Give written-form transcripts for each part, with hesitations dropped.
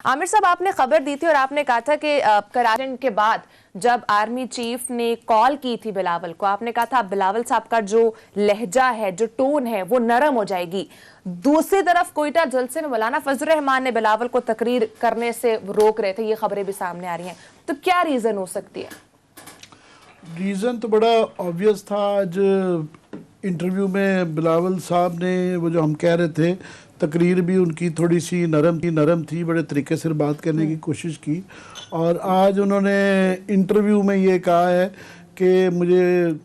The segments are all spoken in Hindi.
आमिर साहब, आपने खबर दी थी और आपने कहा था कि कराची के बाद जब आर्मी चीफ ने कॉल की थी बिलावल को, आपने कहा था बिलावल साहब का जो लहजा है, जो टोन है, वो नरम हो जाएगी। दूसरी तरफ कोयटा जलसे में मौलाना फजल रहमान ने बिलावल को तकरीर करने से रोक रहे थे, ये खबरें भी सामने आ रही हैं। तो क्या रीजन हो सकती है? रीज़न तो बड़ा ऑब्वियस था। आज इंटरव्यू में बिलावल साहब ने वो जो हम कह रहे थे, तकरीर भी उनकी थोड़ी सी नरम थी, बड़े तरीके से बात करने की कोशिश की। और आज उन्होंने इंटरव्यू में ये कहा है कि मुझे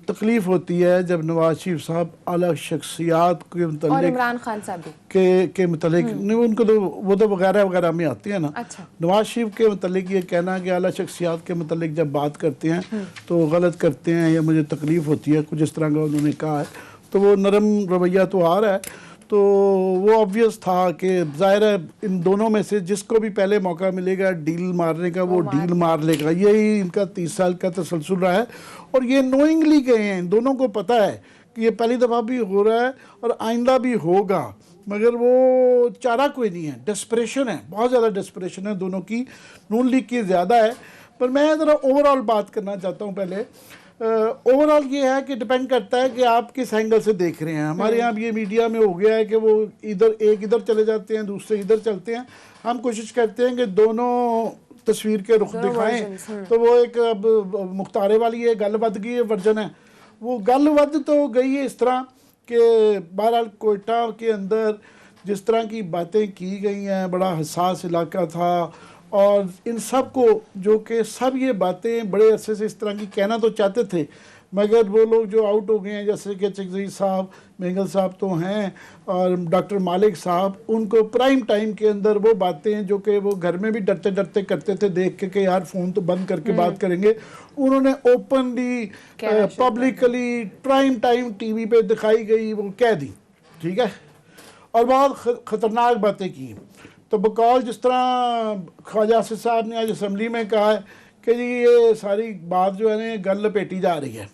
तकलीफ़ होती है जब नवाज शरीफ साहब आला शख्सियात के मतलब और इमरान खान साहब भी के मतलब नहीं, उनको तो वो तो वगैरह वगैरह में आते हैं ना। अच्छा। नवाज शरीफ के मतलब ये कहना कि आला शख्सियात के मतलब जब बात करते हैं तो गलत करते हैं या मुझे तकलीफ़ होती है, कुछ इस तरह का उन्होंने कहा है। तो वो नरम रवैया तो आ रहा है। तो वो ऑब्वियस था कि ज़ाहिर है इन दोनों में से जिसको भी पहले मौका मिलेगा डील मारने का वो डील मार लेगा। यही इनका 30 साल का तसलसल रहा है और ये नोइंगली गए हैं। इन दोनों को पता है कि ये पहली दफ़ा भी हो रहा है और आइंदा भी होगा, मगर वो चारा कोई नहीं है। डेस्परेशन है, बहुत ज़्यादा डेस्परेशन है दोनों की। नून लीग की ज़्यादा है। पर मैं ज़रा ओवरऑल बात करना चाहता हूँ। पहले ओवरऑल ये है कि डिपेंड करता है कि आप किस एंगल से देख रहे हैं। हमारे यहाँ ये मीडिया में हो गया है कि वो इधर चले जाते हैं, दूसरे इधर चलते हैं। हम कोशिश करते हैं कि दोनों तस्वीर के रुख दिखाएं। तो वो एक मुख्तारे वाली है गलबदगी वर्जन है। वो गलबद तो गई है इस तरह कि बहरहाल कोयटा के अंदर जिस तरह की बातें की गई हैं, बड़ा हसास इलाका था और इन सब को जो कि सब ये बातें बड़े अरसे से इस तरह की कहना तो चाहते थे, मगर वो लोग जो आउट हो गए हैं जैसे कि चकजई साहब, मेंगल साहब तो हैं और डॉक्टर मालिक साहब, उनको प्राइम टाइम के अंदर वो बातें जो कि वो घर में भी डरते डरते करते थे देख के कि यार फ़ोन तो बंद करके बात करेंगे, उन्होंने openly publicly prime time TV पे दिखाई गई वो कह दी। ठीक है। और बहुत ख़तरनाक बातें की। तो बकौल जिस तरह ख्वाजा आसिफ साहब ने आज असम्बली में कहा है कि जी ये सारी बात जो है ना गल लपेटी जा रही है।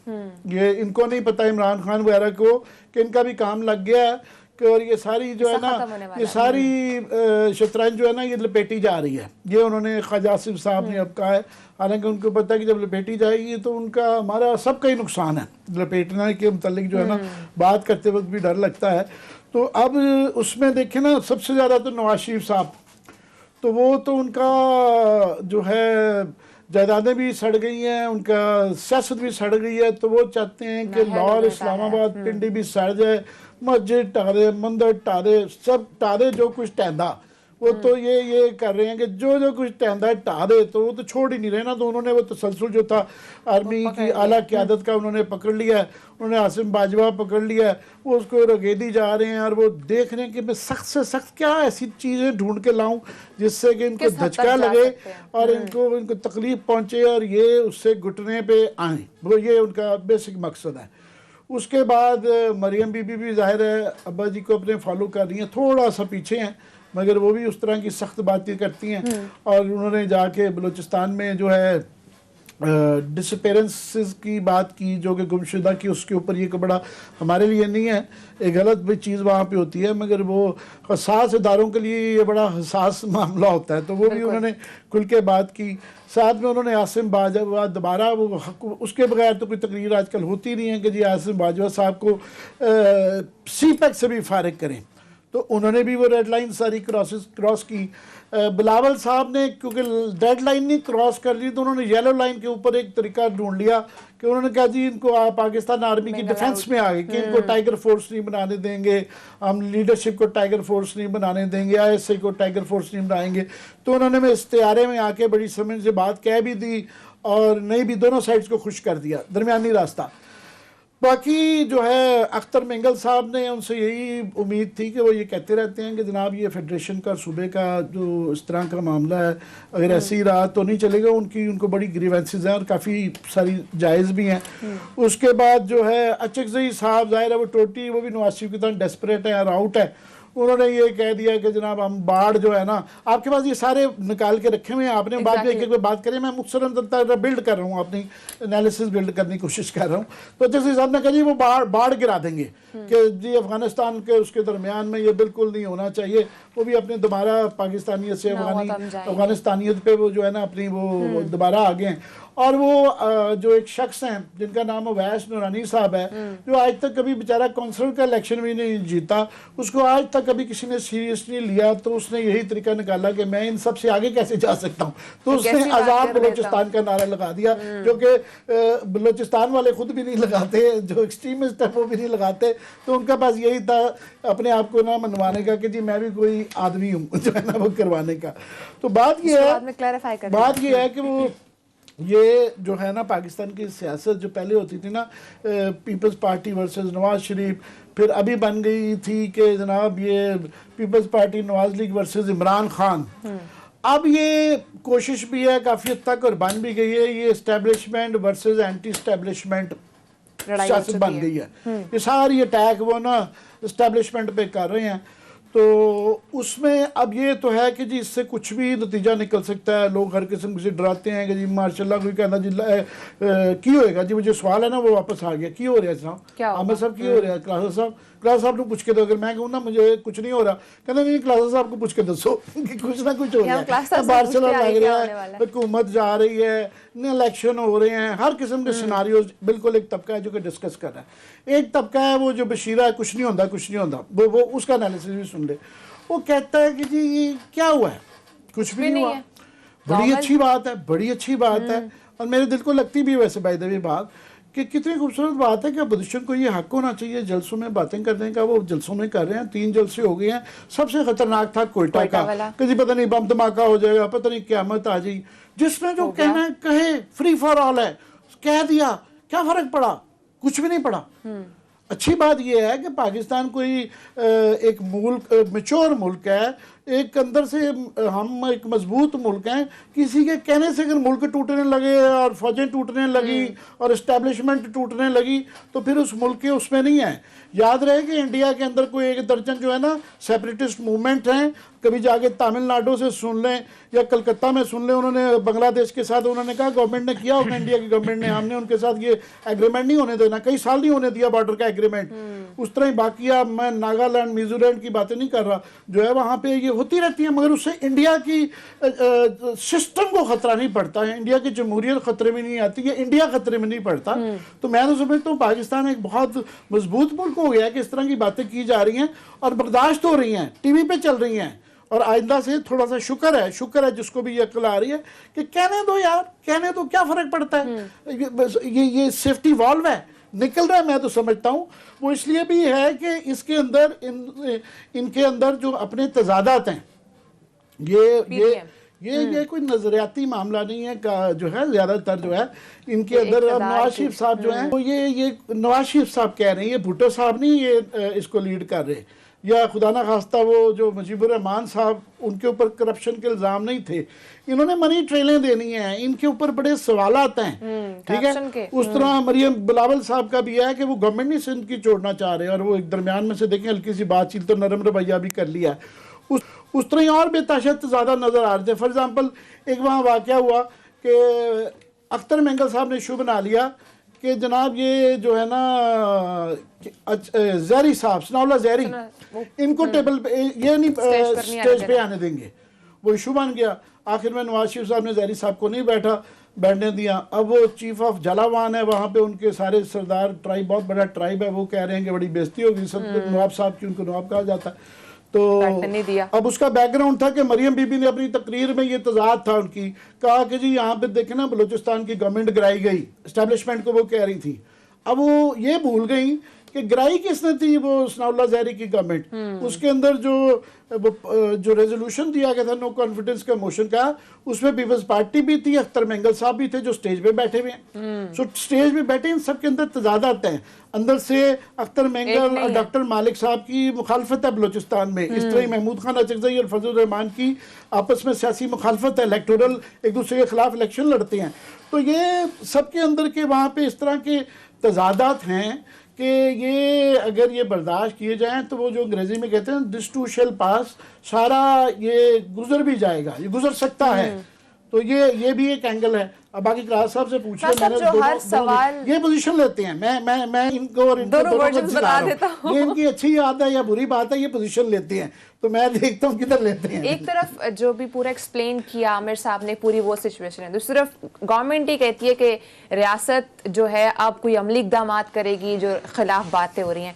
ये इनको नहीं पता इमरान खान वगैरह को कि इनका भी काम लग गया है कि और ये सारी जो है ना ये सारी शतरंज जो है ना ये लपेटी जा रही है। ये उन्होंने ख्वाजा आसिफ साहब ने अब कहा है। हालांकि उनको पता है कि जब लपेटी जाएगी तो उनका हमारा सबका ही नुकसान है। लपेटने के मतलब जो है ना बात करते वक्त भी डर लगता है। तो अब उसमें देखें ना सबसे ज़्यादा तो नवाज शरीफ साहब, तो वो तो उनका जो है जायदादें भी सड़ गई हैं, उनका सियासत भी सड़ गई है। तो वो चाहते हैं कि लाहौर, इस्लामाबाद, पिंडी भी सड़ जाए, मस्जिद टारे, मंदिर टारे, सब टारे जो कुछ टहदा। वो तो ये कर रहे हैं कि जो कुछ टहदा टा दे, तो वो तो छोड़ ही नहीं रहे ना। तो उन्होंने वो तसलसल जो था आर्मी की आला क़यादत का उन्होंने पकड़ लिया है। उन्होंने आसिम बाजवा पकड़ लिया है, वो उसको रगेदी जा रहे हैं और वो देख रहे हैं कि मैं सख्त से सख्त क्या ऐसी चीज़ें ढूंढ के लाऊं जिससे कि इनको धचका लगे और इनको तकलीफ पहुंचे और ये उससे घुटने पे आए। वो ये उनका बेसिक मकसद है। उसके बाद मरियम बीबी भी जाहिर है अब्बा जी को अपने फॉलो कर रही हैं, थोड़ा सा पीछे हैं, मगर वो भी उस तरह की सख्त बातें करती हैं। और उन्होंने जाके बलूचिस्तान में जो है डिसअपेरेंसेस की बात की, जो कि गुमशुदा की, उसके ऊपर ये बड़ा हमारे लिए नहीं है, एक गलत भी चीज़ वहाँ पे होती है, मगर वो हसास इदारों के लिए ये बड़ा हसास मामला होता है। तो वो भी उन्होंने खुल के बात की। साथ में उन्होंने आसिम बाजवा दोबारा वो उसके बगैर तो कोई तकरीर आजकल होती नहीं है कि जी आसिम बाजवा साहब को CPEC से भी फारिग करें। तो उन्होंने भी वो रेड लाइन सारी क्रॉस की। बिलावल साहब ने क्योंकि डेड लाइन नहीं क्रॉस कर ली तो उन्होंने येलो लाइन के ऊपर एक तरीका ढूंढ लिया कि उन्होंने कहा जी इनको पाकिस्तान आर्मी की डिफेंस में आ गए कि इनको टाइगर फोर्स नहीं बनाने देंगे, हम लीडरशिप को टाइगर फोर्स नहीं बनाने देंगे, ISI को टाइगर फोर्स नहीं बनाएंगे। तो उन्होंने में इस्तियारे में आके बड़ी समझ से बात कह भी दी और नहीं भी, दोनों साइड्स को खुश कर दिया, दरमियानी रास्ता। बाकी जो है अख्तर मेंगल साहब ने उनसे यही उम्मीद थी कि वो ये कहते रहते हैं कि जनाब ये फेडरेशन का सूबे का जो इस तरह का मामला है अगर ऐसे ही रहा तो नहीं चलेगा। उनको बड़ी ग्रीवेंसेस हैं और काफ़ी सारी जायज़ भी हैं। उसके बाद जो है चकजई साहब, ज़ाहिर है वो टोटी, वो भी नवाज शरीफ की तरह डेस्परेट है और आउट है। उन्होंने ये कह दिया कि जनाब हम बाढ़ जो है ना, आपके पास ये सारे निकाल के रखे हुए हैं, आपने बाद में एक एक बात करें, मैं मुख्तसरन तक बिल्ड कर रहा हूँ, अपनी एनालिसिस बिल्ड करने की कोशिश कर रहा हूँ। तो जैसे साहब ने कहा जी वो बाढ़ गिरा देंगे कि जी अफगानिस्तान के उसके दरमियान में ये बिल्कुल नहीं होना चाहिए, वो भी अपने दोबारा पाकिस्तानियत से अफगानिस्तानियत पे वो जो है ना अपनी वो दोबारा आ गए हैं। और वो जो एक शख्स हैं जिनका नाम अवैस नूरानी साहब है, जो आज तक कभी बेचारा काउंसिल का इलेक्शन भी नहीं जीता, उसको आज तक कभी किसी ने सीरियसली लिया, तो उसने यही तरीका निकाला कि मैं इन सब से आगे कैसे जा सकता हूँ, तो उसने आज़ाद बलोचिस्तान का नारा लगा दिया, जो कि बलोचिस्तान वाले खुद भी नहीं लगाते, जो एक्सट्रीमिस्ट है वो भी नहीं लगाते। तो उनका पास यही था अपने आप को ना मनवाने का कि जी मैं भी कोई आदमी हूँ, जो है ना वो करवाने का। तो बात ये है कि वो ये जो है ना पाकिस्तान की सियासत जो पहले होती थी ना, पीपल्स पार्टी वर्सेस नवाज शरीफ, फिर अभी बन गई थी कि जनाब ये पीपल्स पार्टी नवाज लीग वर्सेस इमरान खान। अब ये कोशिश भी है काफ़ी हद तक और बन भी गई है, ये इस्टेब्लिशमेंट वर्सेस एंटी इस्टेब्लिशमेंट सियासत बन गई है। ये सारी अटैक वो ना इस्टेब्लिशमेंट पे कर रहे हैं। तो उसमें अब ये तो है कि जी इससे कुछ भी नतीजा निकल सकता है। लोग हर किस्म से डराते हैं कि जी माशाल्लाह कोई कहना जी की होएगा जी, मुझे सवाल है ना वो वापस आ गया, की हो रहा है साहब आमिर साहब, की हो रहा है क्लास साहब ने पूछ के दो, अगर मैं कहूँ ना मुझे कुछ नहीं हो रहा, कहना नहीं क्लास साहब को पूछ के दसो कि कुछ ना कुछ हो रहा है, बार्सिलोना लग रहा है, हुकूमत जा रही है, इलेक्शन हो रहे हैं, हर किस्म के सिनारियोज। बिल्कुल एक तबका है जो कि डिस्कस कर रहा है, एक तबका है वो जो बशीरा है कुछ नहीं होता कुछ नहीं होता, वो उसका एनालिसिस भी सुन ले। वो कहता है कि जी ये क्या हुआ है, कुछ भी नहीं हुआ, बड़ी अच्छी बात है, बड़ी अच्छी बात है। और मेरे दिल को लगती भी वैसे बाय द वे बात कि कितनी खूबसूरत बात है कि अपोजिशन को ये हक होना चाहिए जलसों में बातें करने का। वो जलसों में कर रहे हैं, 3 जलसे हो गए हैं। सबसे खतरनाक था कोयटा का, कि पता नहीं बम धमाका हो जाएगा, पता नहीं क़यामत आ जाएगी। जिसने जो कहना है कहे, फ्री फॉर ऑल है, कह दिया, क्या फर्क पड़ा, कुछ भी नहीं पड़ा। अच्छी बात यह है कि पाकिस्तान कोई एक मुल्क मैच्योर मुल्क है, एक अंदर से हम एक मजबूत मुल्क हैं। किसी के कहने से अगर मुल्क टूटने लगे और फौजें टूटने लगी और इस्टेब्लिशमेंट टूटने लगी तो फिर उस मुल्क के उसमें नहीं है। याद रहे कि इंडिया के अंदर कोई 1 दर्जन जो है ना सेपरेटिस्ट मूवमेंट हैं, कभी जाके तमिलनाडु से सुन लें या कलकत्ता में सुन लें, उन्होंने बांग्लादेश के साथ उन्होंने कहा गवर्नमेंट ने किया होगा, इंडिया की गवर्नमेंट ने, हमने उनके साथ ये एग्रीमेंट नहीं होने देना, कई साल नहीं होने दिया बॉर्डर का एग्रीमेंट। उस तरह ही बाकी अब मैं नागालैंड मिजोरम की बातें नहीं कर रहा, जो है वहाँ पे ये होती रहती है, मगर उससे इंडिया की सिस्टम को खतरा नहीं पड़ता है, इंडिया की जमहूरियत खतरे में नहीं आती है, इंडिया खतरे में नहीं पड़ता। तो मैं तो समझता हूँ पाकिस्तान एक बहुत मजबूत मुल्क हो गया है कि इस तरह की बातें की जा रही हैं और बर्दाश्त हो रही हैं, टीवी पे चल रही हैं। और आइंदा से थोड़ा सा शुक्र है जिसको भी ये अक्ल आ रही है कि कहने दो यार, कहने दो, क्या फर्क पड़ता है, ये सेफ्टी वॉल्व है, निकल रहा है। मैं तो समझता हूँ वो इसलिए भी है कि इसके अंदर इनके अंदर जो अपने तजादात हैं, ये कोई नजरियाती मामला नहीं है का जो है, ज्यादातर जो है इनके अंदर नवाज शरीफ साहब जो हैं, तो ये नवाज शरीफ साहब कह रहे हैं, ये भुट्टो साहब नहीं ये इसको लीड कर रहे, या खुदा ना खास्ता वो जो मुजीबुर रहमान साहब, उनके ऊपर करप्शन के इल्ज़ाम नहीं थे, इन्होंने मनी ट्रेलें देनी हैं, इनके ऊपर बड़े सवालात हैं, ठीक है। उस तरह मरियम बिलावल साहब का भी है कि वो गवर्नमेंट नहीं सिंध की छोड़ना चाह रहे हैं, और वो एक दरमियान में से देखें हल्की सी बातचीत तो नरम रवैया भी कर लिया। उस तरह और बेताशत ज़्यादा नज़र आ रहे थे। फॉर एग्ज़ाम्पल एक वहाँ वाक़या हुआ कि अख्तर मेंगल साहब ने इशू बना लिया कि जनाब ये जो है ना जहरी साहब, सनाउल्लाह जहरी, इनको टेबल पे ये नहीं स्टेज पे आने देंगे, वो इशू बन गया। आखिर में नवाज शरीफ साहब ने जहरी साहब को नहीं बैठने दिया। अब वो चीफ ऑफ जलावान है, वहाँ पे उनके सारे सरदार, ट्राइब बहुत बड़ा ट्राइब है, वो कह रहे हैं कि बड़ी बेइज्जती होगी सब नवाब साहब की, उनको नवाब कहा जाता है। तो अब उसका बैकग्राउंड था कि मरियम बीबी ने अपनी तकरीर में ये तजाद था उनकी, कहा कि जी यहाँ पे देखे ना बलूचिस्तान की गवर्नमेंट गिराई गई, इस्टेब्लिशमेंट को वो कह रही थी। अब वो ये भूल गई कि गिराई किसने थी, वो सनाउल्लाह जहरी की गवर्नमेंट। उसके अंदर जो रेजोल्यूशन दिया गया था नो कॉन्फिडेंस का मोशन का, उसमें पीपल्स पार्टी भी थी, अख्तर मेंगल साहब भी थे जो स्टेज पे बैठे हुए हैं। सो स्टेज पे बैठे इन सबके अंदर तजादात हैं। अंदर से अख्तर मेंगल और डॉक्टर मालिक साहब की मुखालफत है बलोचिस्तान में, इस तरह महमूद खान अचकज़ई और फजल रहमान की आपस में सियासी मुखालफत है, इलेक्टोरल एक दूसरे के खिलाफ इलेक्शन लड़ते हैं। तो ये सबके अंदर के वहाँ पे इस तरह के तजादात हैं कि ये अगर ये बर्दाश्त किए जाएं तो वो जो अंग्रेजी में कहते हैं दिस टू शेल पास, सारा ये गुजर भी जाएगा, ये गुजर सकता है। तो ये भी एक एंगल है। अब बाकी करार साहब से पूछिए, मैंने जो हर सवाल ये पोजीशन लेते हैं, मैं इनको और इनको दोनों वर्जन को बता रहा देता हूं। ये इनकी अच्छी बात है या बुरी बात है, ये पोजीशन लेते हैं, तो मैं देखता हूँ किधर लेते हैं। एक तरफ जो भी पूरा एक्सप्लेन किया आमिर साहब ने, पूरी वो सिचुएशन है, दूसरी तरफ गवर्नमेंट ही कहती है कि रियासत जो है अब कोई अमली इकदाम करेगी जो खिलाफ बातें हो रही हैं।